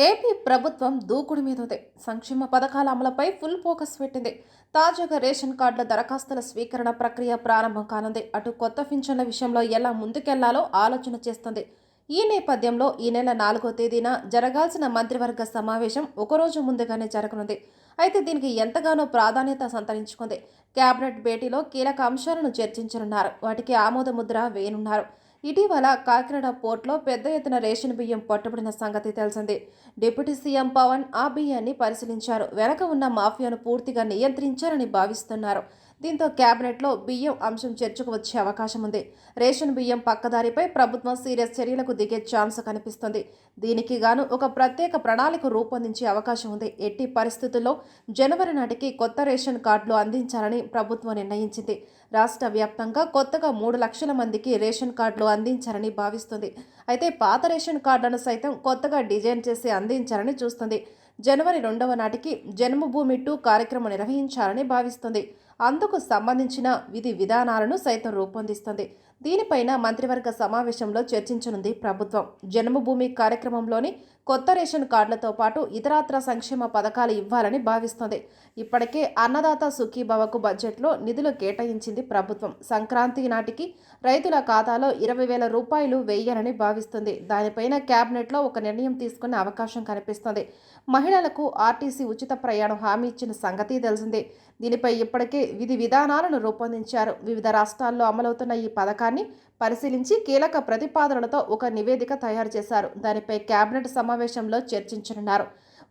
AP ప్రభుత్వం దూకుడు మీదుంది. సంక్షేమ పథకాల అమలుపై ఫుల్ ఫోకస్ పెట్టింది. తాజాగా రేషన్ కార్డుల దరఖాస్తుల స్వీకరణ ప్రక్రియ ప్రారంభం కానుంది. అటు కొత్త పింఛన్ల విషయంలో ఎలా ముందుకెళ్లాలో ఆలోచన చేస్తుంది. ఈ నేపథ్యంలో ఈ నెల 4వ తేదీన జరగాల్సిన మంత్రివర్గ సమావేశం ఒకరోజు ముందుగానే జరగనుంది. అయితే దీనికి ఎంతగానో ప్రాధాన్యత సంతరించుకుంది. కేబినెట్ భేటీలో కీలక అంశాలను చర్చించనున్నారు. వాటికి ఆమోద ముద్ర వేయనున్నారు. ఇటీవల కాకినాడ పోర్టులో పెద్ద ఎత్తున రేషన్ బియ్యం పట్టుబడిన సంగతి తెలిసింది. డిప్యూటీ సీఎం పవన్ ఆ బియ్యాన్ని పరిశీలించారు. వెనక ఉన్న మాఫియాను పూర్తిగా నియంత్రించారని భావిస్తున్నారు. దీంతో కేబినెట్లో బియ్యం అంశం చర్చకు వచ్చే అవకాశం ఉంది. రేషన్ బియ్యం పక్కదారిపై ప్రభుత్వం సీరియస్ చర్యలకు దిగే ఛాన్స్ కనిపిస్తుంది. దీనికి గాను ఒక ప్రత్యేక ప్రణాళిక రూపొందించే అవకాశం ఉంది. ఎట్టి పరిస్థితుల్లో జనవరి నాటికి కొత్త రేషన్ కార్డులు అందించాలని ప్రభుత్వం నిర్ణయించింది. రాష్ట్ర వ్యాప్తంగా కొత్తగా 3 లక్షల మందికి రేషన్ కార్డులు అందించాలని భావిస్తుంది. అయితే పాత రేషన్ కార్డులను సైతం కొత్తగా డిజైన్ చేసి అందించాలని చూస్తుంది. జనవరి 2వ నాటికి జన్మభూమి 2 కార్యక్రమం నిర్వహించాలని భావిస్తుంది. అందుకు సంబంధించిన విధి విధానాలను సైతం రూపొందిస్తుంది. దీనిపైన మంత్రివర్గ సమావేశంలో చర్చించనుంది ప్రభుత్వం. జన్మభూమి కార్యక్రమంలోని కొత్త రేషన్ కార్డులతో పాటు ఇతరాత్ర సంక్షేమ పథకాలు ఇవ్వాలని భావిస్తోంది. ఇప్పటికే అన్నదాత సుఖీభవకు బడ్జెట్లో నిధులు కేటాయించింది ప్రభుత్వం. సంక్రాంతి నాటికి రైతుల ఖాతాలో 20,000 రూపాయలు వేయాలని భావిస్తుంది. దానిపైన కేబినెట్లో ఒక నిర్ణయం తీసుకునే అవకాశం కనిపిస్తోంది. మహిళలకు ఆర్టీసీ ఉచిత ప్రయాణం హామీ ఇచ్చిన సంగతి తెలిసిందే. దీనిపై ఇప్పటికే విధి విధానాలను రూపొందించారు. వివిధ రాష్ట్రాల్లో అమలవుతున్న ఈ పథకాన్ని పరిశీలించి కీలక ప్రతిపాదనలతో ఒక నివేదిక తయారు చేశారు. దానిపై కేబినెట్ సమావేశంలో చర్చించనున్నారు.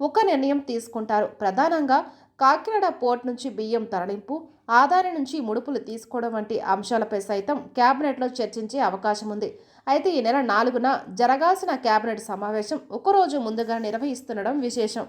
ఒక నిర్ణయం తీసుకుంటారు. ప్రధానంగా కాకినాడ పోర్ట్ నుంచి బియ్యం తరలింపు, ఆదాయం నుంచి ముడుపులు తీసుకోవడం వంటి అంశాలపై సైతం కేబినెట్లో చర్చించే అవకాశం ఉంది. అయితే ఈ నెల 4న జరగాల్సిన కేబినెట్ సమావేశం ఒకరోజు ముందుగా నిర్వహిస్తుండడం విశేషం.